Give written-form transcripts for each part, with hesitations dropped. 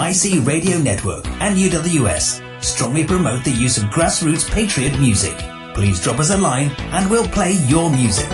IC Radio Network and UWS strongly promote the use of grassroots patriot music. Please drop us a line and we'll play your music.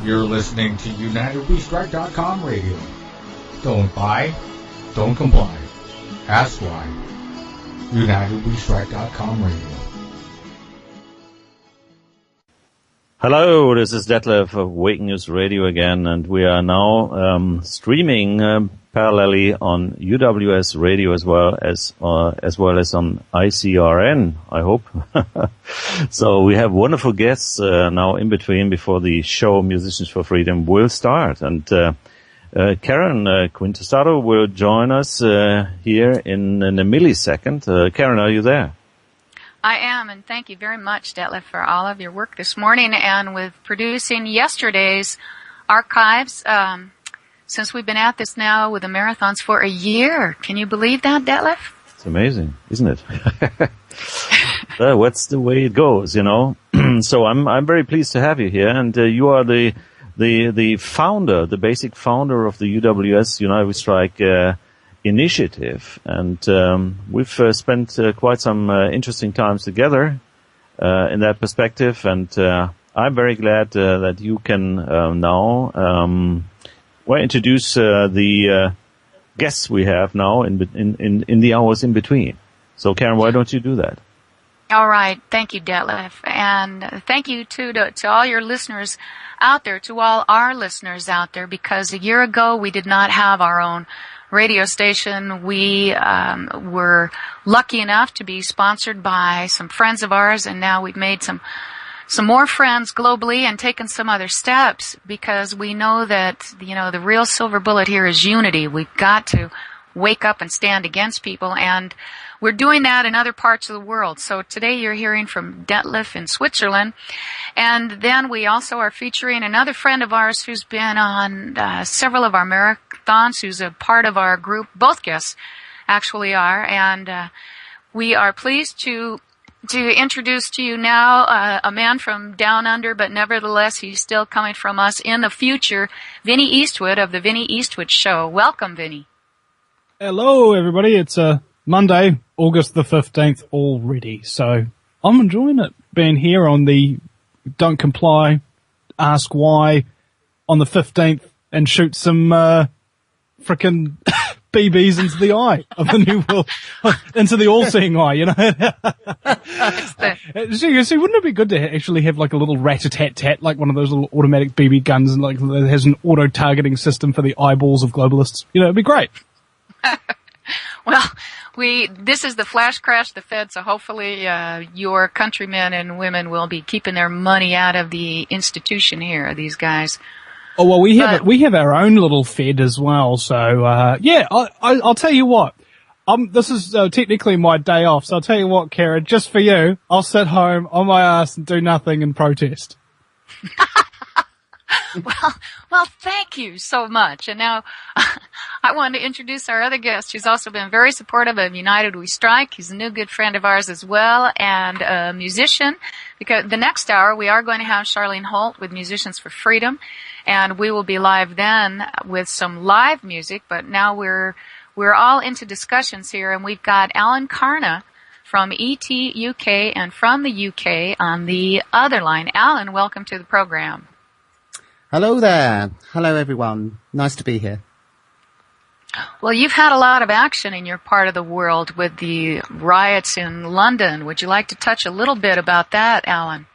You're listening to UnitedWeStrike.com radio. Don't buy, don't comply. Ask why. UnitedWeStrike.com radio. Hello, this is Detlev of Wake News Radio again, and we are now streaming parallelly on UWS-Radio as well as on ICRN, I hope. So we have wonderful guests now in between before the show Musicians for Freedom will start. And Karen Tostado will join us here in a millisecond. Karen, are you there? I am, and thank you very much, Detlev, for all of your work this morning and with producing yesterday's archives since we've been at this now with the marathons for a year. Can you believe that, Detlev? It's amazing, isn't it? That's the way it goes, you know. So I'm very pleased to have you here, and you are the founder, the basic founder of the UWS United We Strike initiative, and we've spent quite some interesting times together in that perspective, and I'm very glad that you can now introduce the guests we have now in the hours in between. So, Karen, why don't you do that? All right. Thank you, Detlev. And thank you, too, to all your listeners out there, to all our listeners out there, because a year ago we did not have our own radio station. We were lucky enough to be sponsored by some friends of ours, and now we've made some more friends globally and taken some other steps, because we know that, you know, the real silver bullet here is unity. We've got to wake up and stand against people, and we're doing that in other parts of the world. So today you're hearing from Detlev in Switzerland, and then we also are featuring another friend of ours who's been on several of our marathons, who's a part of our group. Both guests actually are, and we are pleased to introduce to you now a man from down under, but nevertheless he's still coming from us in the future, Vinny Eastwood of the Vinny Eastwood Show. Welcome, Vinny. Hello, everybody. It's Monday, August the 15th already, so I'm enjoying it, being here on the Don't Comply, Ask Why on the 15th, and shoot some frickin' BBs into the eye of the new world, into the all-seeing eye, you know. See, wouldn't it be good to actually have like a little rat-a-tat-tat, like one of those little automatic BB guns, and like that has an auto-targeting system for the eyeballs of globalists? You know, it'd be great. Well, this is the flash crash, the Fed, so hopefully your countrymen and women will be keeping their money out of the institution here, these guys. Oh, well, we have our own little Fed as well, so, yeah, I'll tell you what. This is technically my day off, so I'll tell you what, Karen, just for you, I'll sit home on my ass and do nothing and protest. Well, thank you so much. And now I want to introduce our other guest, who's also been very supportive of United We Strike. He's a new good friend of ours as well, and a musician. Because the next hour we are going to have Charlene Holt with Musicians for Freedom, and we will be live then with some live music. But now we're all into discussions here, and we've got Alin Karna from ET UK and from the UK on the other line. Alin, welcome to the program. Hello there. Hello, everyone. Nice to be here. Well, you've had a lot of action in your part of the world with the riots in London. Would you like to touch a little bit about that, Alin?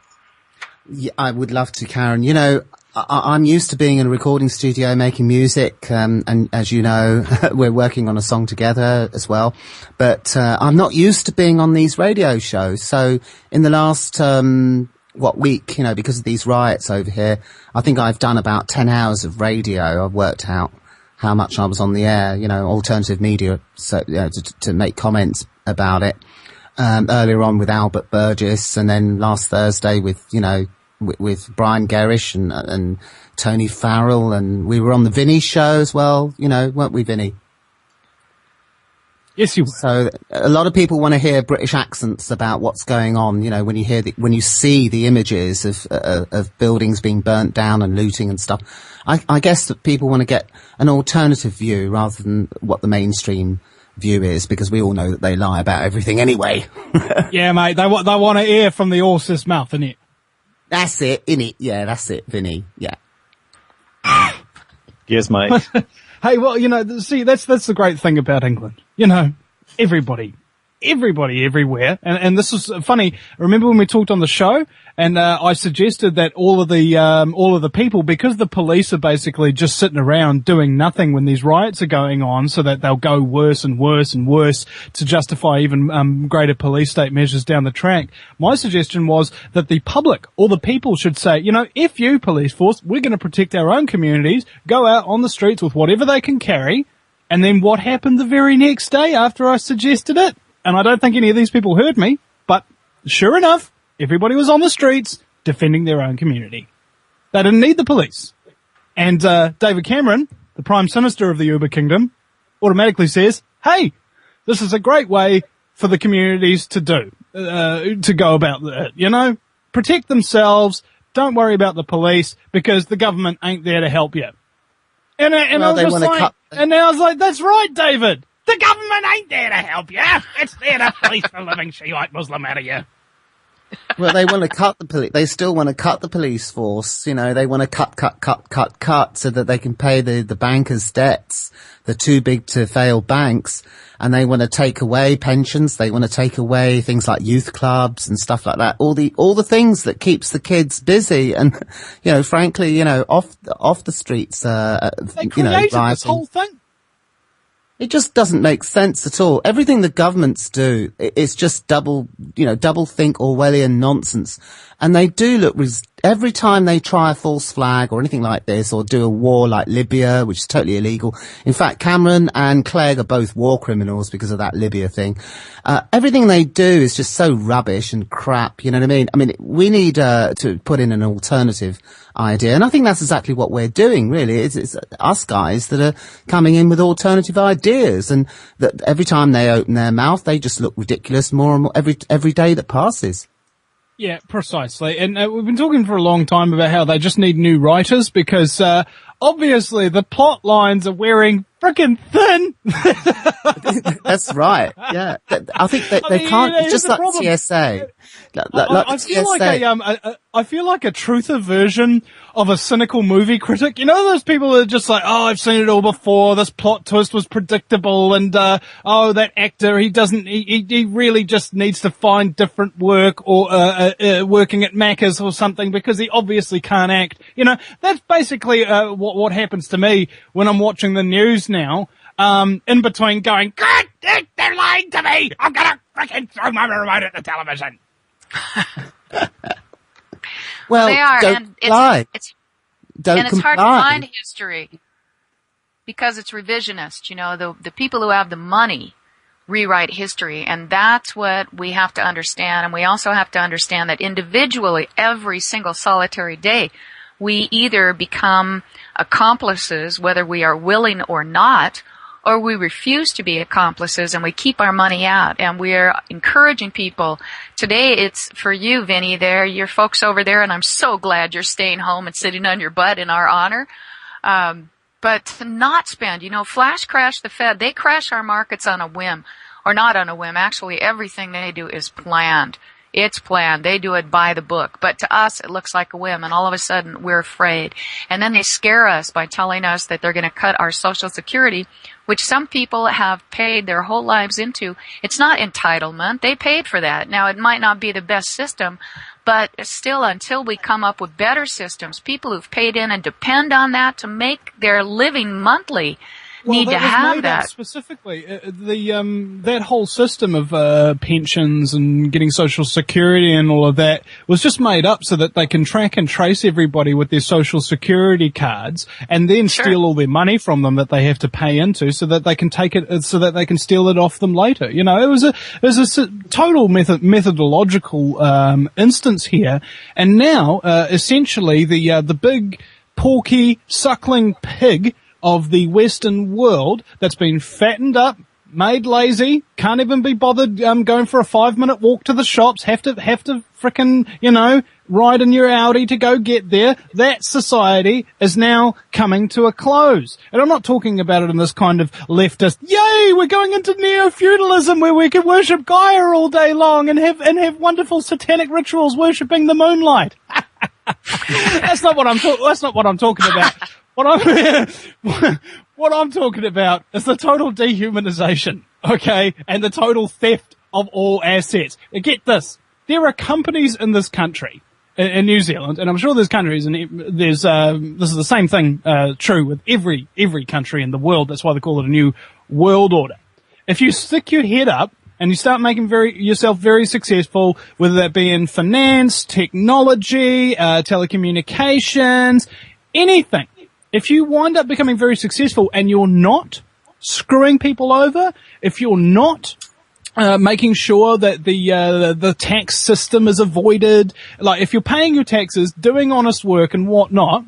Yeah, I would love to, Karen. You know, I'm used to being in a recording studio making music, and as you know, we're working on a song together as well. But I'm not used to being on these radio shows. So in the last week, you know, because of these riots over here, I think I've done about 10 hours of radio. I've worked out how much I was on the air, you know, alternative media, so, you know, to make comments about it. Earlier on with Albert Burgess, and then last Thursday with, you know, with Brian Gerrish and Tony Farrell, and we were on the Vinny show as well, you know, weren't we, Vinny? Yes, you were. So a lot of people want to hear British accents about what's going on. You know, when you see the images of buildings being burnt down and looting and stuff, I guess that people want to get an alternative view rather than what the mainstream view is, because we all know that they lie about everything anyway. Yeah, mate, they want to hear from the horse's mouth, innit? That's it, innit? Yeah, that's it, Vinny. Yeah. Yes, mate. Hey, well, you know, see, that's the great thing about England. You know, everybody everywhere. And this is funny. Remember when we talked on the show and I suggested that all of the people, because the police are basically just sitting around doing nothing when these riots are going on, so that they'll go worse and worse and worse to justify even greater police state measures down the track. My suggestion was that the public, all the people, should say, you know, if you, police force, we're going to protect our own communities, go out on the streets with whatever they can carry. And then what happened the very next day after I suggested it? And I don't think any of these people heard me, but sure enough, everybody was on the streets defending their own community. They didn't need the police. And David Cameron, the Prime Minister of the Uber Kingdom, automatically says, hey, this is a great way for the communities to go about it, you know? Protect themselves, don't worry about the police, because the government ain't there to help you. And I was like, that's right, David. The government ain't there to help you. It's there to police the living Shiite Muslim out of you. Well, they want to cut the police. They still want to cut the police force. You know, they want to cut so that they can pay the bankers' debts, the too big to fail banks. And they want to take away pensions. They want to take away things like youth clubs and stuff like that. All the things that keeps the kids busy. And, you know, frankly, you know, off the streets, they created this whole thing. It just doesn't make sense at all. Everything the governments do, it's just double think Orwellian nonsense. And they do look, every time they try a false flag or anything like this, or do a war like Libya, which is totally illegal. In fact, Cameron and Clegg are both war criminals because of that Libya thing. Everything they do is just so rubbish and crap, you know what I mean? I mean, we need to put in an alternative idea, and I think that's exactly what we're doing, really. It's us guys that are coming in with alternative ideas, and that every time they open their mouth, they just look ridiculous more and more every day that passes. Yeah, precisely. And we've been talking for a long time about how they just need new writers because obviously the plot lines are wearing frickin' thin. That's right. Yeah. I think that they can't, it's just like TSA. I feel like a truther version of a cynical movie critic. You know those people that are just like, oh, I've seen it all before, this plot twist was predictable, and oh, that actor, he really just needs to find different work, or working at Macca's or something, because he obviously can't act. You know, that's basically what happens to me when I'm watching the news now, in between going, God, they're lying to me, I'm gonna freaking throw my remote at the television. Well, they are, don't lie. It's comply. hard to find history because it's revisionist. You know, the people who have the money rewrite history, and that's what we have to understand. And we also have to understand that individually, every single solitary day, we either become accomplices, whether we are willing or not, or we refuse to be accomplices and we keep our money out. And we're encouraging people. Today it's for you, Vinny, there, your folks over there, and I'm so glad you're staying home and sitting on your butt in our honor. But to not spend, you know, flash crash the Fed. They crash our markets on a whim, or not on a whim. Actually, everything they do is planned. It's planned. They do it by the book. But to us, it looks like a whim, and all of a sudden, we're afraid. And then they scare us by telling us that they're going to cut our Social Security, which some people have paid their whole lives into. It's not entitlement. They paid for that. Now, it might not be the best system, but still, until we come up with better systems, people who've paid in and depend on that to make their living monthly need to have that. Specifically, that whole system of pensions and getting Social Security and all of that was just made up so that they can track and trace everybody with their Social Security cards, and then steal all their money from them that they have to pay into, so that they can take it, so that they can steal it off them later. You know, it was a total methodological instance here, and now essentially the big porky suckling pig of the Western world that's been fattened up, made lazy, can't even be bothered going for a 5-minute walk to the shops, have to frickin', you know, ride in your Audi to go get there. That society is now coming to a close. And I'm not talking about it in this kind of leftist, yay, we're going into neo-feudalism where we can worship Gaia all day long and have wonderful satanic rituals worshipping the moonlight. That's not what I'm talking about. What I'm talking about is the total dehumanization, okay, and the total theft of all assets. Get this. There are companies in this country, in New Zealand, and I'm sure there's countries, and this is the same thing, true with every country in the world. That's why they call it a new world order. If you stick your head up and you start making yourself very successful, whether that be in finance, technology, telecommunications, anything, if you wind up becoming very successful and you're not screwing people over, if you're not making sure that the tax system is avoided, like if you're paying your taxes, doing honest work and whatnot,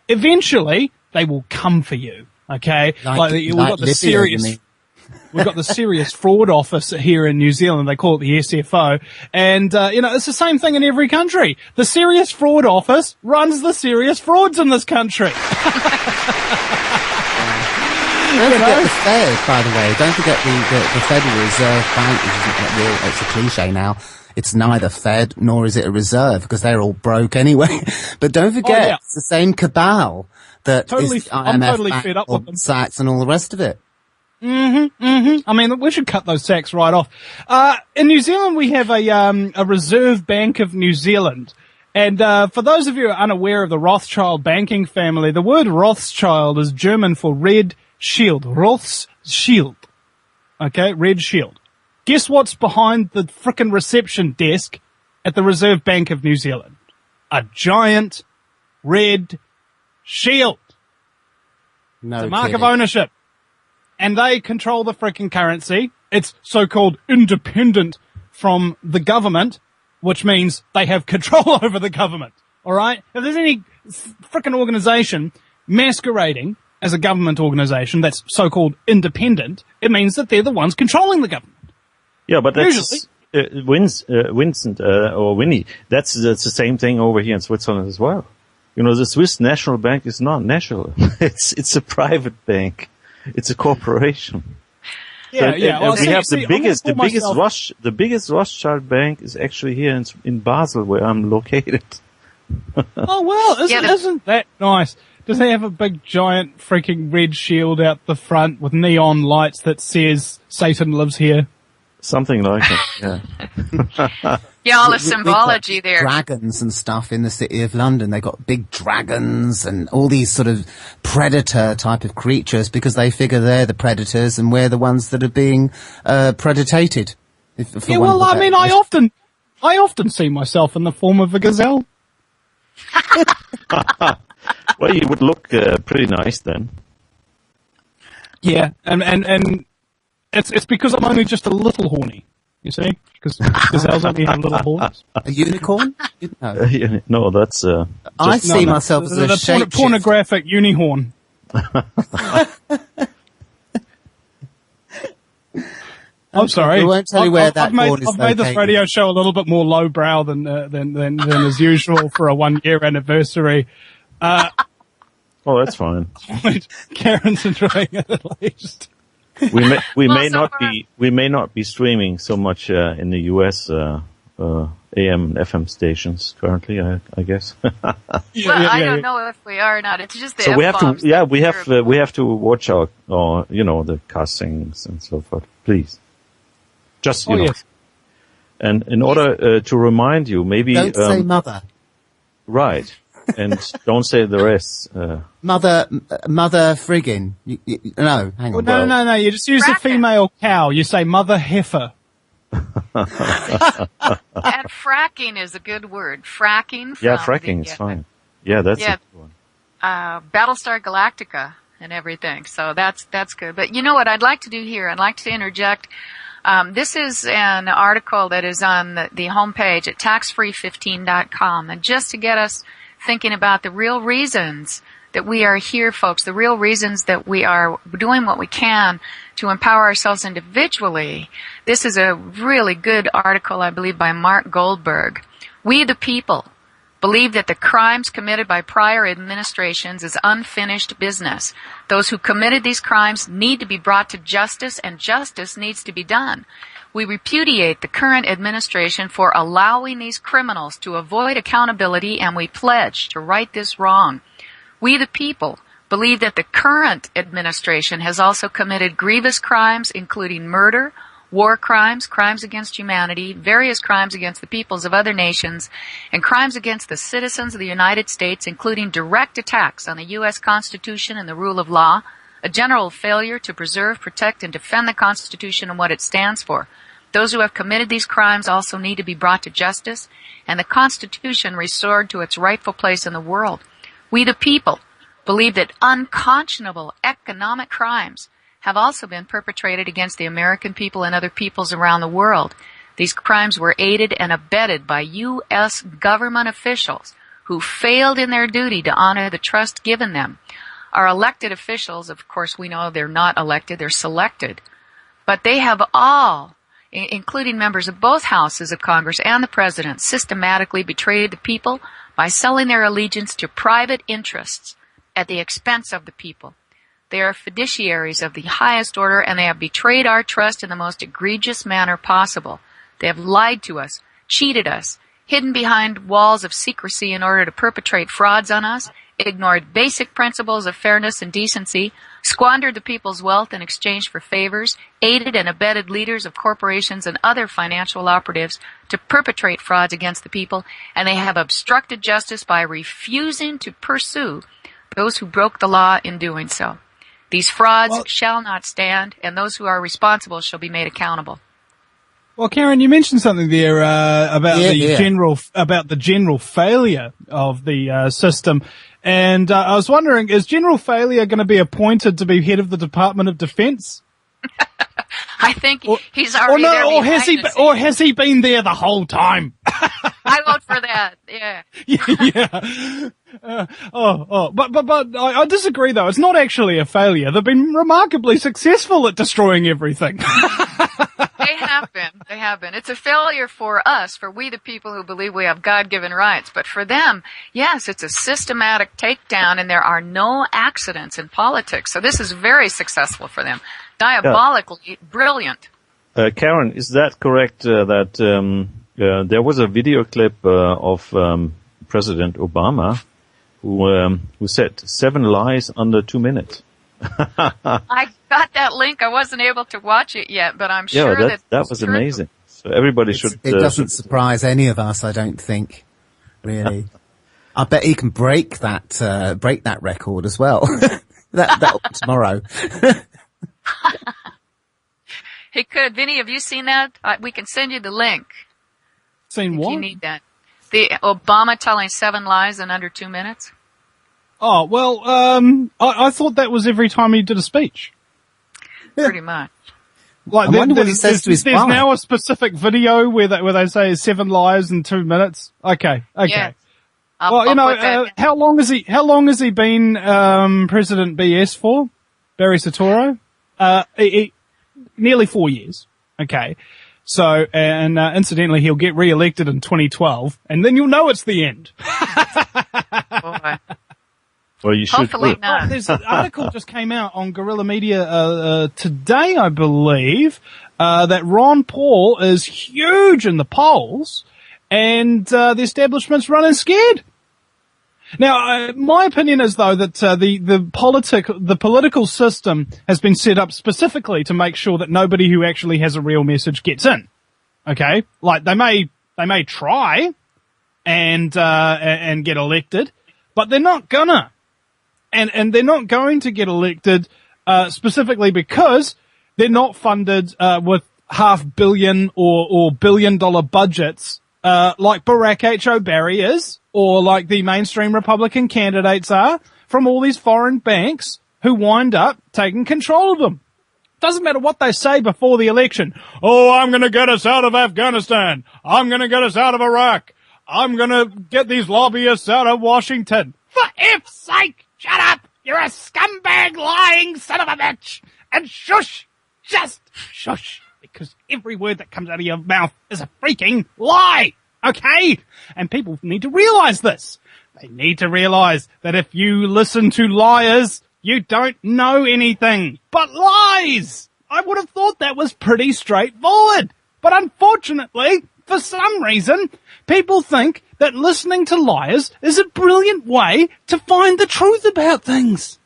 eventually they will come for you. Okay, we've got the serious fraud office here in New Zealand. They call it the SFO, and it's the same thing in every country. The serious fraud office runs the serious frauds in this country. Don't forget the Fed, by the way. Don't forget the Federal Reserve Bank, which isn't real. It's a cliche now. It's neither Fed nor is it a reserve because they're all broke anyway. But don't forget, it's the same cabal that is IMF, I'm totally fed up with them. Sachs and all the rest of it. I mean, we should cut those tax right off. In New Zealand, we have a Reserve Bank of New Zealand. And for those of you who are unaware of the Rothschild banking family, the word Rothschild is German for red shield. Rothschild. Okay, red shield. Guess what's behind the frickin' reception desk at the Reserve Bank of New Zealand? A giant red shield. No, it's a mark of ownership. And they control the frickin' currency. It's so-called independent from the government, which means they have control over the government. All right? If there's any frickin' organization masquerading as a government organization that's so-called independent, it means that they're the ones controlling the government. Yeah, but that's Vincent or Vinny. That's the same thing over here in Switzerland as well. You know, the Swiss National Bank is not national. It's a private bank. It's a corporation. Yeah, Well, we have the biggest Rothschild bank is actually here in Basel, where I'm located. Oh well, isn't that nice? Does he have a big giant freaking red shield out the front with neon lights that says Satan lives here? Something like that, yeah. Yeah, all the symbology there. Dragons and stuff in the city of London. They got big dragons and all these sort of predator type of creatures because they figure they're the predators and we're the ones that are being predated. I often see myself in the form of a gazelle. Well, you would look pretty nice then. Yeah, and it's because I'm only just a little horny, you see? Because gazelles only have little horns. A unicorn? No, no, that's... I see myself as a shapeshifter. Pornographic unihorn. I'm sorry. We won't tell you where that horn is I've made this radio show a little bit more lowbrow than as usual for a 1-year anniversary. Oh, that's fine. Karen's enjoying it at least. We may not be streaming so much in the US AM and FM stations currently. I guess. I don't know if we are or not. It's just the so F-bombs. we have to watch out, the cussings and so forth. Please, just yes. And in order to remind you, maybe don't say mother. Right. And don't say the rest. Mother friggin'. No, hang on. No. You just use the female cow. You say mother heifer. And fracking is a good word. Fracking. Fracking is fine. Yeah, that's a good one. Battlestar Galactica and everything. So that's good. But you know what I'd like to do here? I'd like to interject. This is an article that is on the homepage at taxfree15.com. And just to get us thinking about the real reasons that we are here, folks, the real reasons that we are doing what we can to empower ourselves individually. This is a really good article, I believe, by Mark Goldberg. We the people believe that the crimes committed by prior administrations is unfinished business. Those who committed these crimes need to be brought to justice, and justice needs to be done. We repudiate the current administration for allowing these criminals to avoid accountability, and we pledge to right this wrong. We the people believe that the current administration has also committed grievous crimes, including murder, war crimes, crimes against humanity, various crimes against the peoples of other nations, and crimes against the citizens of the United States, including direct attacks on the U.S. Constitution and the rule of law, a general failure to preserve, protect, and defend the Constitution and what it stands for. Those who have committed these crimes also need to be brought to justice, and the Constitution restored to its rightful place in the world. We the people believe that unconscionable economic crimes have also been perpetrated against the American people and other peoples around the world. These crimes were aided and abetted by U.S. government officials who failed in their duty to honor the trust given them. our elected officials, of course, we know they're not elected, they're selected. But they have all, including members of both houses of Congress and the president, systematically betrayed the people by selling their allegiance to private interests at the expense of the people. They are fiduciaries of the highest order, and they have betrayed our trust in the most egregious manner possible. They have lied to us, cheated us, hidden behind walls of secrecy in order to perpetrate frauds on us, ignored basic principles of fairness and decency, squandered the people's wealth in exchange for favors, aided and abetted leaders of corporations and other financial operatives to perpetrate frauds against the people, and they have obstructed justice by refusing to pursue those who broke the law in doing so. These frauds shall not stand, and those who are responsible shall be made accountable. Well, Karen, you mentioned something there about the general failure of the system, and I was wondering, is General Failure going to be appointed to be head of the Department of Defense? I think he's already there. Or has he been there the whole time? I vote for that. Yeah. But I disagree though. It's not actually a failure. They've been remarkably successful at destroying everything. They have been. It's a failure for us, for we the people who believe we have God-given rights. But for them, yes, it's a systematic takedown, and there are no accidents in politics. So this is very successful for them. Diabolically brilliant. Karen, is that correct that there was a video clip of President Obama who said 7 lies under 2 minutes? I got that link. I wasn't able to watch it yet, but I'm sure that was true. Amazing. So everybody should. It doesn't surprise any of us, I don't think. Really, I bet he can break that record as well. that tomorrow. He could. Vinny, have you seen that? We can send you the link. Seen what? If you need that. The Obama telling 7 lies in under 2 minutes. Oh, well, I thought that was every time he did a speech. Pretty much. Like, I wonder what he says to his There's now a specific video where they say 7 lies in 2 minutes. Okay. Yeah. How long has he been, President BS for? Barry Soetoro? Nearly 4 years. Okay. So, and incidentally, he'll get re-elected in 2012, and then you'll know it's the end. Boy. Well, you should. Hopefully not. There's an article just came out on Guerrilla Media today, I believe, that Ron Paul is huge in the polls, and the establishment's running scared. Now, my opinion is though that the political system has been set up specifically to make sure that nobody who actually has a real message gets in. Okay, like they may try and get elected, but they're not gonna. And they're not going to get elected, specifically because they're not funded, with $500 million or $1 billion budgets, like Barack H. O'Barry is, or like the mainstream Republican candidates are, from all these foreign banks who wind up taking control of them. Doesn't matter what they say before the election. Oh, I'm gonna get us out of Afghanistan. I'm gonna get us out of Iraq. I'm gonna get these lobbyists out of Washington. For F's sake! Shut up! You're a scumbag lying son of a bitch! And shush! Just shush! Because every word that comes out of your mouth is a freaking lie! Okay? And people need to realize this. They need to realize that if you listen to liars, you don't know anything but lies! I would have thought that was pretty straightforward. But unfortunately, for some reason, people think that listening to liars is a brilliant way to find the truth about things.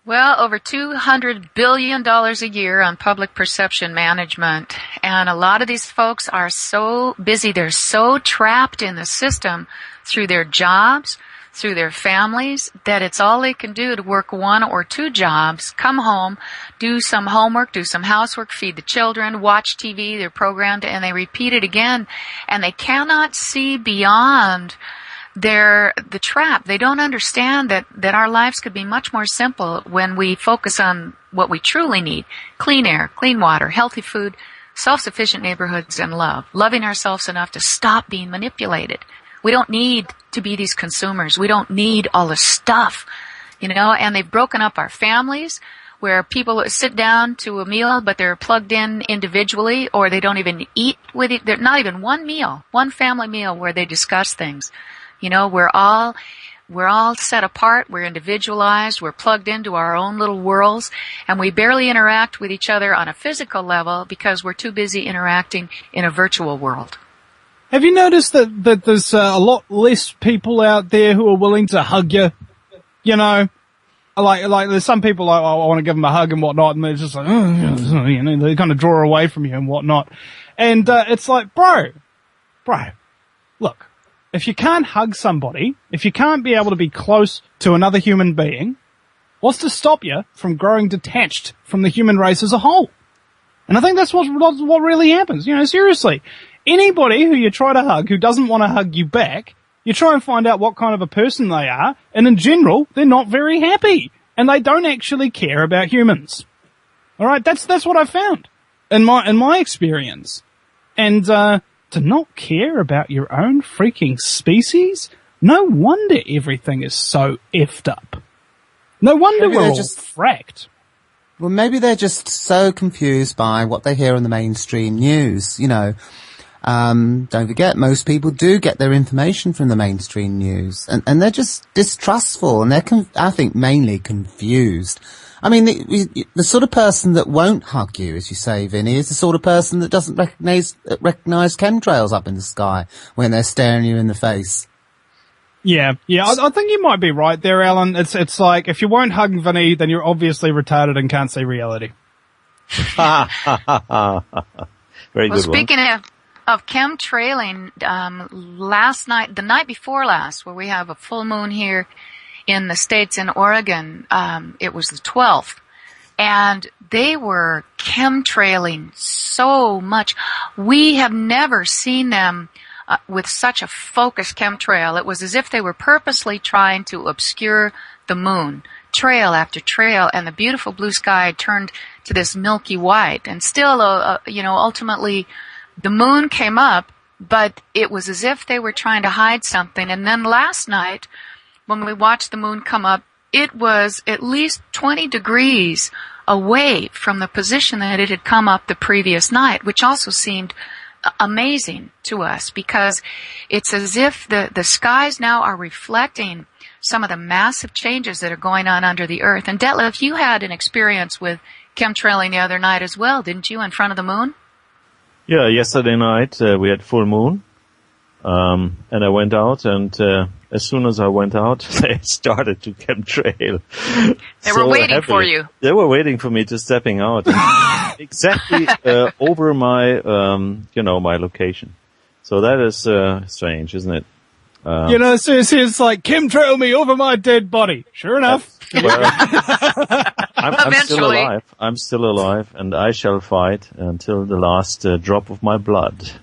Well, over $200 billion a year on public perception management. And a lot of these folks are so busy, they're so trapped in the system through their jobs, through their families, that it's all they can do to work 1 or 2 jobs, come home, do some homework, do some housework, feed the children, watch TV, they're programmed, and they repeat it again. And they cannot see beyond the trap. They don't understand that our lives could be much more simple when we focus on what we truly need. Clean air, clean water, healthy food, self-sufficient neighborhoods, and love. Loving ourselves enough to stop being manipulated. We don't need to be these consumers. We don't need all the stuff. and they've broken up our families where people sit down to a meal, but they're plugged in individually, or they don't even eat with it. There's not even one family meal where they discuss things. We're all set apart, we're individualized, we're plugged into our own little worlds, and we barely interact with each other on a physical level because we're too busy interacting in a virtual world. Have you noticed that there's a lot less people out there who are willing to hug you? Like there's some people like, I want to give them a hug and whatnot, and they're just like, they kind of draw away from you and whatnot. And it's like, bro, look, if you can't hug somebody, if you can't be able to be close to another human being, what's to stop you from growing detached from the human race as a whole? And I think that's what really happens. Seriously, anybody who you try to hug who doesn't want to hug you back, you try and find out what kind of a person they are, and in general, they're not very happy, and they don't actually care about humans. All right, that's what I found in my experience. And to not care about your own freaking species, no wonder everything is so effed up. No wonder maybe we're all just fracked. Well, maybe they're just so confused by what they hear on the mainstream news, Don't forget, most people do get their information from the mainstream news, and they're just distrustful, and they're, I think, mainly confused. I mean, the sort of person that won't hug you, as you say, Vinny, is the sort of person that doesn't recognize chemtrails up in the sky when they're staring you in the face. Yeah, I think you might be right there, Alan. It's like, if you won't hug Vinny, then you're obviously retarded and can't see reality. Very good one. Speaking of chemtrailing, last night, the night before last, where we have a full moon here in the States in Oregon, it was the 12th, and they were chemtrailing so much. We have never seen them with such a focused chemtrail. It was as if they were purposely trying to obscure the moon, trail after trail, and the beautiful blue sky turned to this milky white. And still, ultimately, the moon came up, but it was as if they were trying to hide something. And then last night, when we watched the moon come up, it was at least 20 degrees away from the position that it had come up the previous night, which also seemed amazing to us, because it's as if the skies now are reflecting some of the massive changes that are going on under the earth. And Detlev, you had an experience with chemtrailing the other night as well, didn't you, in front of the moon? Yeah, yesterday night we had full moon, and I went out, and as soon as I went out, they started to chemtrail. They were waiting for you. They were waiting for me to stepping out, exactly over my, my location. So that is strange, isn't it? So it's like, chemtrail me over my dead body. Sure enough. I'm still alive. I'm still alive, and I shall fight until the last drop of my blood.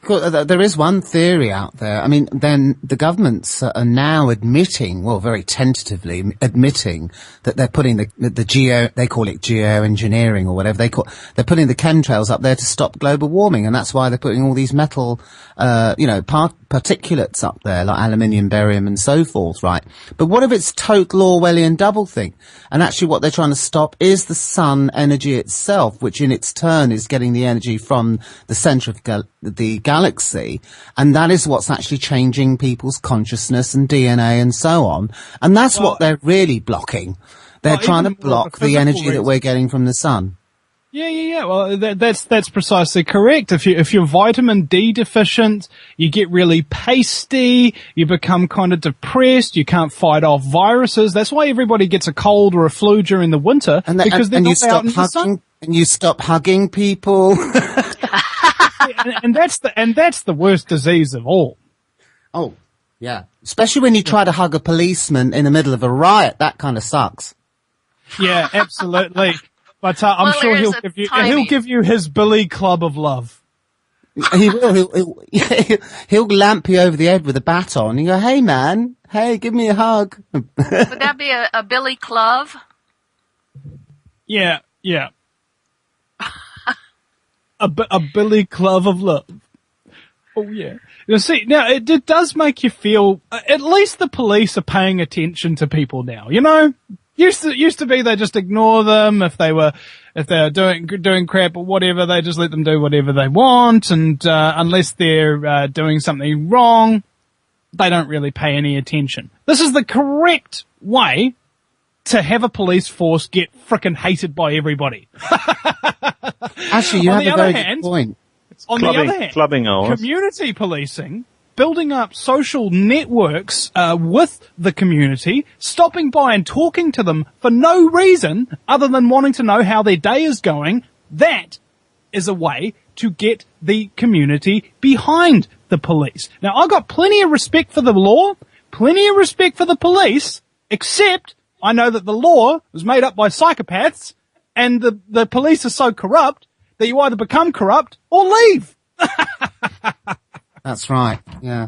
Well, there is one theory out there. I mean, then the governments are now admitting, well, very tentatively admitting that they're putting the geo, they call it geoengineering or whatever they're putting the chemtrails up there to stop global warming, and that's why they're putting all these metal, particulates up there, like aluminium, barium, and so forth, right? But what if it's total Orwellian doublethink? And actually what they're trying to stop is the sun energy itself, which in its turn is getting the energy from the center of the galaxy, and that is what's actually changing people's consciousness and DNA and so on. And that's what they're really blocking. They're trying to block the energy that we're getting from the sun. Yeah. Well, that's precisely correct. If you're vitamin D deficient, you get really pasty, you become kind of depressed, you can't fight off viruses. That's why everybody gets a cold or a flu during the winter, because they're not out in the sun. And you stop hugging people. and that's the worst disease of all. Oh, yeah. Especially when you try to hug a policeman in the middle of a riot. That kind of sucks. Yeah, absolutely. But I'm sure he'll give you his Billy Club of love. He will. He'll lamp you over the head with a baton and go, "Hey man, hey, give me a hug." Would that be a Billy Club? Yeah. a Billy Club of love. Oh, yeah. You see, now, it does make you feel, at least the police are paying attention to people now, you know? Used to be they just ignore them if they're doing crap or whatever, they just let them do whatever they want, and unless they're doing something wrong, they don't really pay any attention. This is the correct way to have a police force get frickin' hated by everybody. Actually, you have a very good point. On the other hand, clubbing hours. Community policing, building up social networks with the community, stopping by and talking to them for no reason other than wanting to know how their day is going, that is a way to get the community behind the police. Now, I've got plenty of respect for the law, plenty of respect for the police, except I know that the law was made up by psychopaths, and the police are so corrupt that you either become corrupt or leave. That's right, yeah.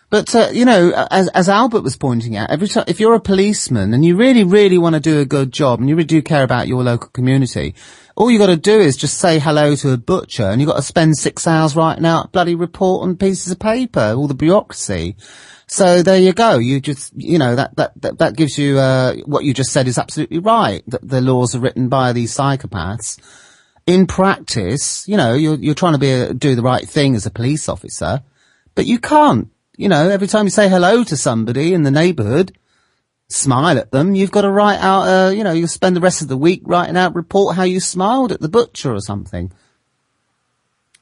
But, you know, as Albert was pointing out, every time, if you're a policeman and you really, really want to do a good job and you really do care about your local community, all you got to do is just say hello to a butcher, and you got to spend 6 hours writing out a bloody report on pieces of paper, all the bureaucracy. So there you go. You just, you know, that gives you, what you just said is absolutely right, that the laws are written by these psychopaths. In practice, you know, you're trying to do the right thing as a police officer, but you can't. You know, every time you say hello to somebody in the neighbourhood, smile at them, you've got to write out, you know, you'll spend the rest of the week writing out, report how you smiled at the butcher or something.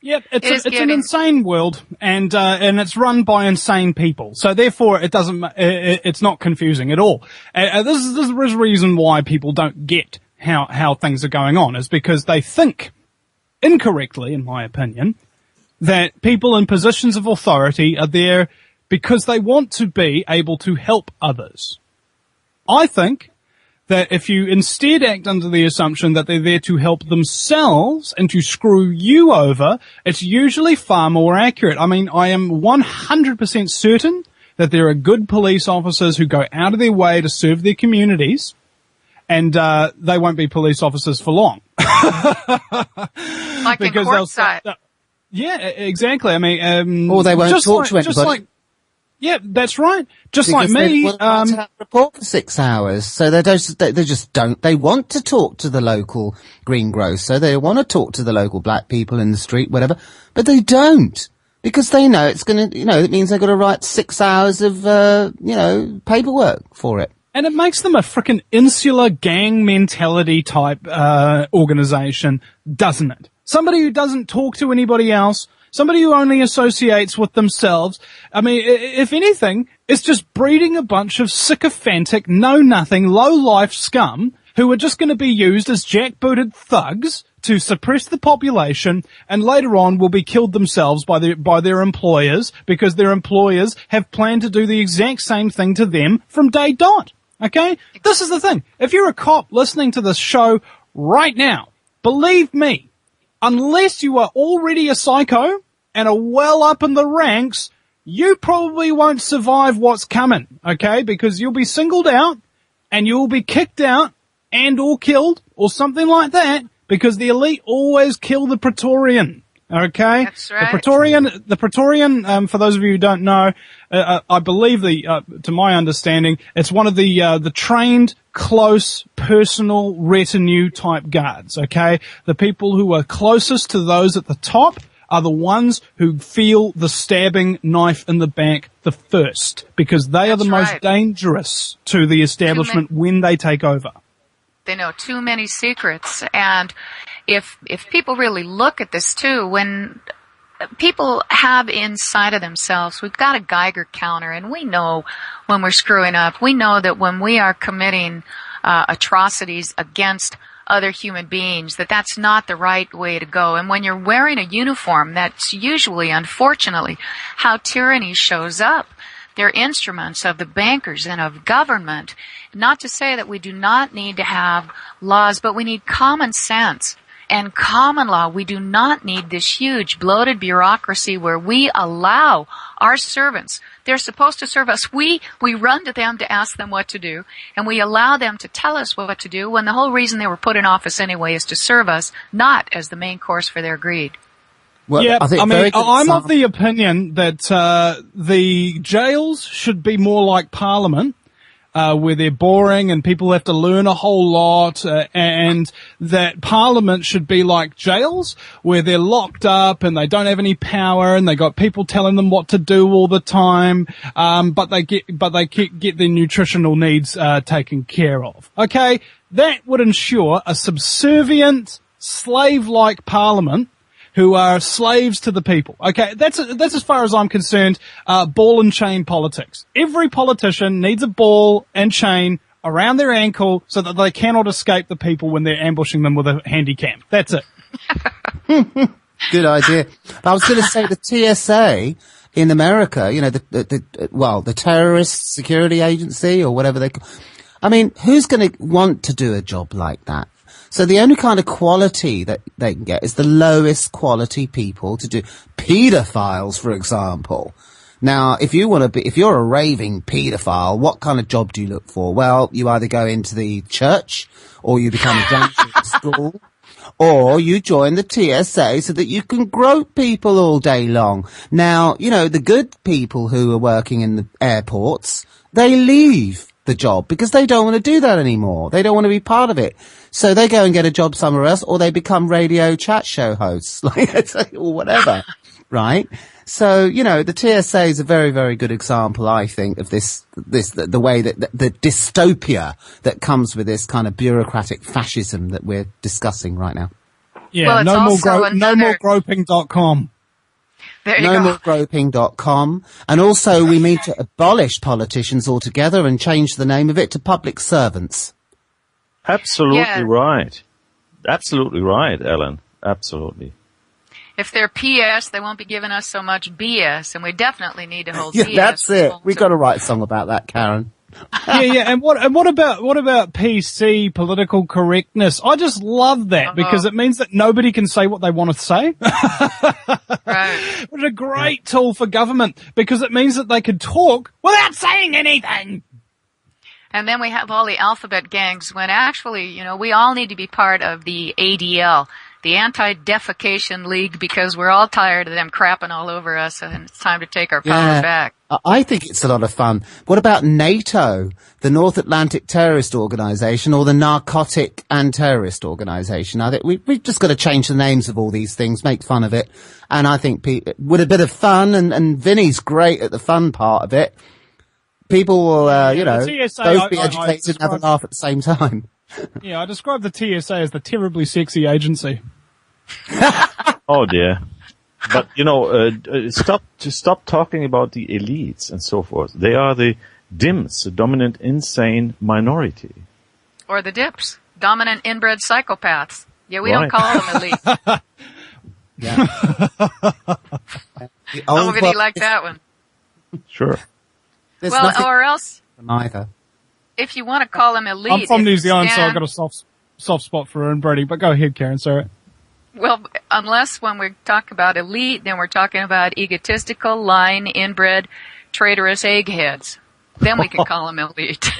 Yep, it's an insane world, and it's run by insane people. So therefore, it's not confusing at all. This is the reason why people don't get how things are going on, is because they think incorrectly, in my opinion, that people in positions of authority are there because they want to be able to help others. I think that if you instead act under the assumption that they're there to help themselves and to screw you over, it's usually far more accurate. I mean, I am 100% certain that there are good police officers who go out of their way to serve their communities, and they won't be police officers for long. Like because in courtside. Yeah, exactly. I mean, or they won't talk to anybody. Yeah, that's right. Just because like me. They want to report for 6 hours, so they just don't. They want to talk to the local greengrocer. They want to talk to the local black people in the street, whatever, but they don't, because they know it's going to. You know, it means they've got to write 6 hours of paperwork for it. And it makes them a frickin' insular gang mentality type organization, doesn't it? Somebody who doesn't talk to anybody else. Somebody who only associates with themselves. I mean, if anything, it's just breeding a bunch of sycophantic, know-nothing, low-life scum who are just going to be used as jackbooted thugs to suppress the population, and later on will be killed themselves by their employers, because their employers have planned to do the exact same thing to them from day dot. Okay? This is the thing. If you're a cop listening to this show right now, believe me, unless you are already a psycho and are well up in the ranks, you probably won't survive what's coming, okay? Because you'll be singled out and you'll be kicked out and or killed or something like that, because the elite always kill the Praetorian, okay? That's right. The Praetorian, for those of you who don't know, I believe to my understanding, it's one of the trained, close, personal retinue type guards, okay? The people who are closest to those at the top are the ones who feel the stabbing knife in the back the first, because they are the most dangerous to the establishment when they take over. They know too many secrets, and if people really look at this too, when people have inside of themselves, we've got a Geiger counter, and we know when we're screwing up. We know that when we are committing atrocities against other human beings, that's not the right way to go. And when you're wearing a uniform, that's usually, unfortunately, how tyranny shows up. They're instruments of the bankers and of government. Not to say that we do not need to have laws, but we need common sense and common law. We do not need this huge bloated bureaucracy where we allow our servants, they're supposed to serve us. We run to them to ask them what to do, and we allow them to tell us what to do, when the whole reason they were put in office anyway is to serve us, not as the main course for their greed. Well, yeah, I'm example. of the opinion that the jails should be more like Parliament, where they're boring and people have to learn a whole lot, and that Parliament should be like jails, where they're locked up and they don't have any power and they got people telling them what to do all the time, but they get their nutritional needs taken care of. Okay, that would ensure a subservient, slave-like Parliament who are slaves to the people. Okay, that's as far as I'm concerned, ball and chain politics. Every politician needs a ball and chain around their ankle so that they cannot escape the people when they're ambushing them with a handy cam. That's it. Good idea. I was going to say the TSA in America, the terrorist security agency or whatever I mean, who's going to want to do a job like that? So the only kind of quality that they can get is the lowest quality people to do. Paedophiles, for example. Now, if you're a raving paedophile, what kind of job do you look for? Well, you either go into the church, or you become a dancer at school, or you join the TSA so that you can grope people all day long. Now, the good people who are working in the airports, they leave the job because they don't want to do that anymore. They don't want to be part of it. So they go and get a job somewhere else, or they become radio chat show hosts, or whatever, right? So, the TSA is a very, very good example, I think, of the way that the dystopia that comes with this kind of bureaucratic fascism that we're discussing right now. Yeah, well, no more groping.com. No more groping.com. And also we need to abolish politicians altogether and change the name of it to public servants. Absolutely right. Absolutely right, Ellen. Absolutely. If they're PS, they won't be giving us so much BS, and we definitely need to hold PS. That's it. We've got to write a song about that, Karen. Yeah. And what about PC, political correctness? I just love that because it means that nobody can say what they want to say. Right. It's a great tool for government because it means that they could talk without saying anything. And then we have all the alphabet gangs when actually, we all need to be part of the ADL, the Anti-Defecation League, because we're all tired of them crapping all over us and it's time to take our power back. I think it's a lot of fun. What about NATO, the North Atlantic Terrorist Organization, or the Narcotic and Terrorist Organization? I think we've just got to change the names of all these things, make fun of it. And I think with a bit of fun, and Vinny's great at the fun part of it, people will, TSA, both be educated and have a laugh at the same time. Yeah, I describe the TSA as the terribly sexy agency. Oh dear. But, stop talking about the elites and so forth. They are the DIMS, the dominant insane minority. Or the DIPs, dominant inbred psychopaths. Yeah, we don't call them elite. Yeah. Nobody liked that one. Sure. Well, or else, neither. if you want to call them elite. I'm from New Zealand, so I've got a soft spot for inbreeding. But go ahead, Karen, sorry. Well, unless when we talk about elite, then we're talking about egotistical, lying, inbred, traitorous eggheads. Then we can call them elite.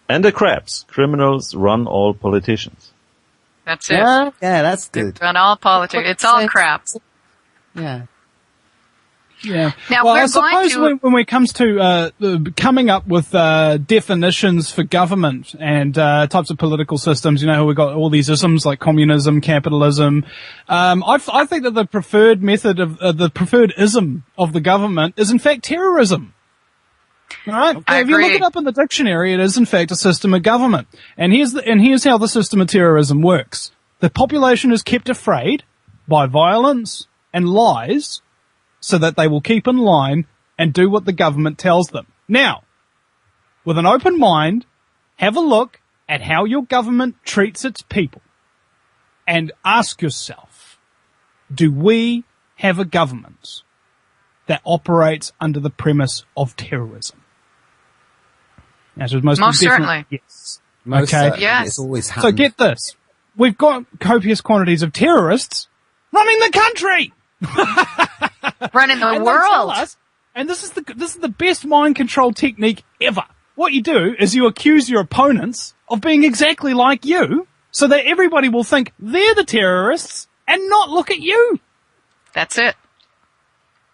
And the crabs. Criminals run all politicians. That's it. Yeah, that's good. Run all politics. It's all crap. Yeah. Yeah. Now, well, we're I suppose going to... when it comes to coming up with definitions for government and types of political systems, we've got all these isms like communism, capitalism. I think that the preferred method of the preferred ism of the government is in fact terrorism. All right. I if you agree. look it up in the dictionary, it is in fact a system of government. And here's how the system of terrorism works: the population is kept afraid by violence and lies, so that they will keep in line and do what the government tells them. Now, with an open mind, have a look at how your government treats its people and ask yourself, do we have a government that operates under the premise of terrorism? Most certainly. Yes. Most certainly. Yes. It's always happened. So get this. We've got copious quantities of terrorists running the country. Running the And world. they tell us, and this is the best mind control technique ever. What you do is you accuse your opponents of being exactly like you, so that everybody will think they're the terrorists and not look at you. That's it.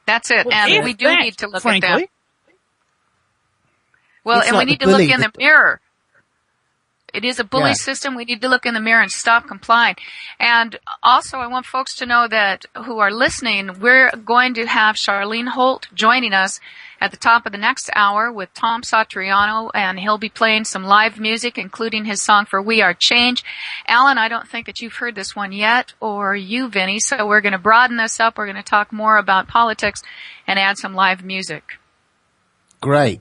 That's it. Well, and we do need to look at them. Well, It's and like we need the to look bully in the mirror. It is a bully system. We need to look in the mirror and stop complying. And also, I want folks to know that who are listening, we're going to have Charlene Holt joining us at the top of the next hour with Tom Satriano, and he'll be playing some live music, including his song for We Are Change. Alan, I don't think that you've heard this one yet, or you, Vinny, so we're going to broaden this up. We're going to talk more about politics and add some live music. Great.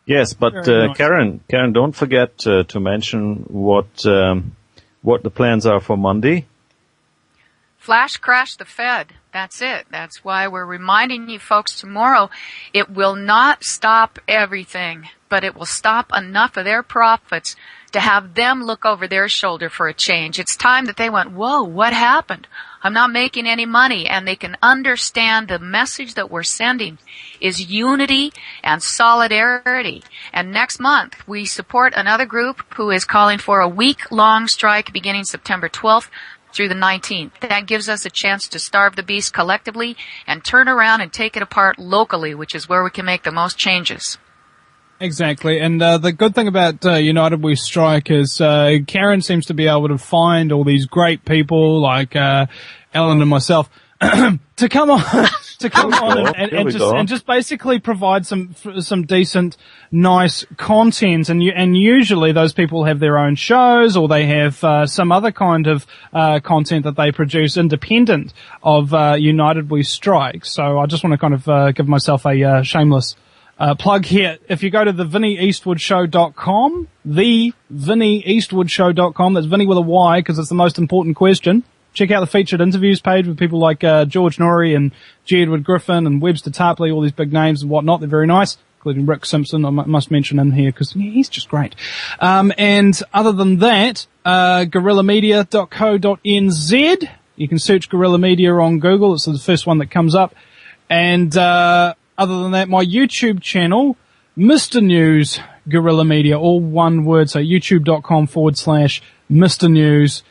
Yes, but nice. Karen, don't forget to mention what the plans are for Monday. Flash crash the Fed. That's it. That's why we're reminding you folks tomorrow. It will not stop everything, but it will stop enough of their profits to have them look over their shoulder for a change. It's time that they went, whoa, what happened? I'm not making any money, and they can understand the message that we're sending is unity and solidarity. And next month, we support another group who is calling for a week-long strike beginning September 12th through the 19th. That gives us a chance to starve the beast collectively and turn around and take it apart locally, which is where we can make the most changes. Exactly, and the good thing about United We Strike is Karen seems to be able to find all these great people like Alan and myself to come on and just basically provide some decent, nice content, and usually those people have their own shows or they have some other kind of content that they produce independent of United We Strike. So I just want to kind of give myself a shameless plug here. If you go to the VinnyEastwoodShow.com, the VinnyEastwoodShow.com, that's Vinny with a Y because it's the most important question. Check out the featured interviews page with people like George Norrie and G. Edward Griffin and Webster Tarpley, all these big names and whatnot. They're very nice, including Rick Simpson. I must mention him here because he's just great. And other than that, guerrillamedia.co.nz. You can search Guerrilla Media on Google. It's the first one that comes up. And other than that, my YouTube channel, Mr. News Guerrilla Media, all one word, so youtube.com/Mr. News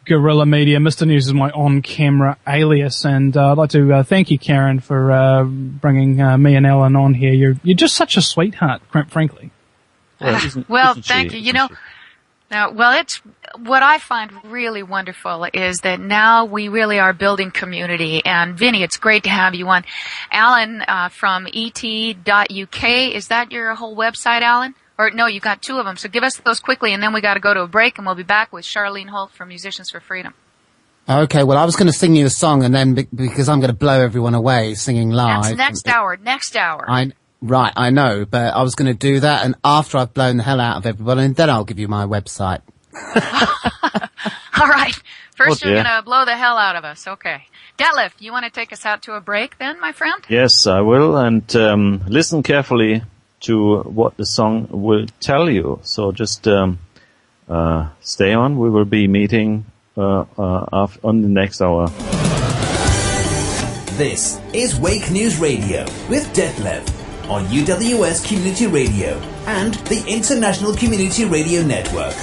Guerrilla Media. Mr. News is my on-camera alias, and I'd like to thank you, Karen, for bringing me and Alan on here. You're just such a sweetheart, frankly. Well, thank you. You know, it's what I find really wonderful is that now we really are building community. And Vinny, it's great to have you on. Alan from et.uk, is that your whole website, Alan? Or no, you've got two of them. So give us those quickly, and then we got to go to a break, and we'll be back with Charlene Holt from Musicians for Freedom. Okay, well, I was going to sing you a song, and then because I'm going to blow everyone away singing live. That's next hour. Right, I know, but I was going to do that, and after I've blown the hell out of everybody, and then I'll give you my website. All right. First, you're going to blow the hell out of us. Okay. Detlev, you want to take us out to a break then, my friend? Yes, I will, and listen carefully to what the song will tell you. So just stay on. We will be meeting on the next hour. This is Wake News Radio with Detlev on UWS Community Radio and the International Community Radio Network.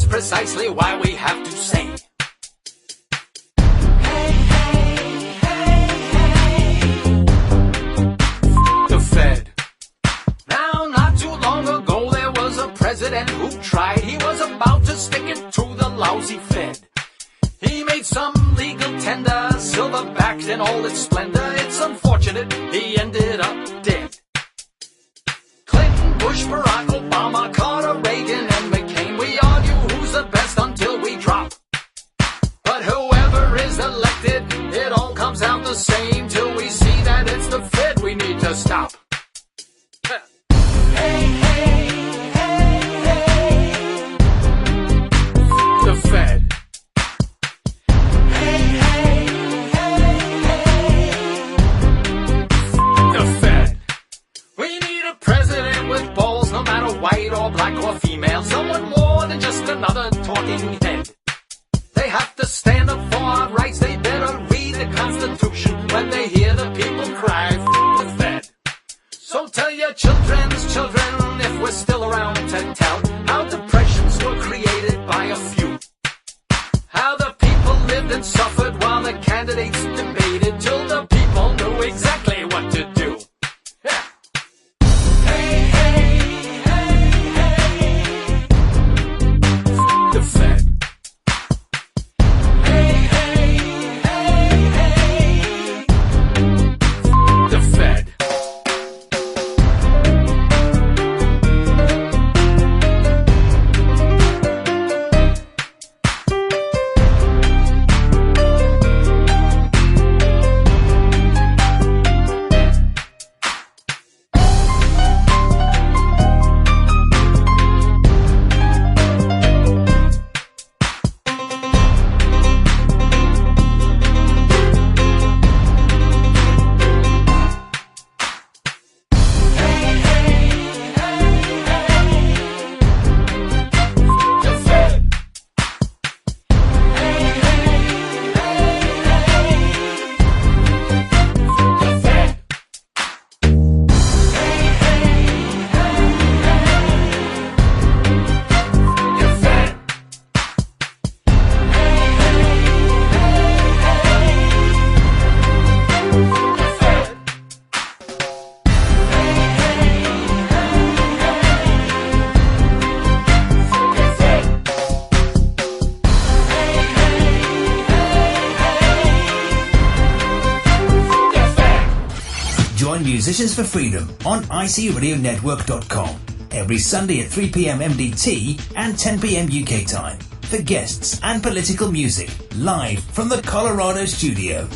Precisely why we have to say, hey, hey, hey, hey, the Fed. made some legal tender, silver-backed in all its splendor. It's unfortunate he ended up dead. Clinton, Bush, Barack Obama, Carter, Reagan, and McCain. We argue who's the best until we drop. But whoever is elected, it all comes out the same till we see that it's the Fed we need to stop. Hey, hey, hey, hey. The Fed. Hey, hey, hey, hey. The Fed. We need a president with balls, no matter white or black or female. Someone more than just another talking head. They have to stand up for our rights. They better read the Constitution when they hear the people cry, F the Fed. So tell your children's children, if we're still around to tell, how depressions were created by a few. How the people lived and suffered while the candidates debated till the people knew exactly what to do. Yeah. Hey, hey, hey, hey. The Fed. Hey, hey, hey, hey. The Fed. Musicians for Freedom on ICRadionetwork.com every Sunday at 3 p.m. MDT and 10 p.m. UK time for guests and political music live from the Colorado studio.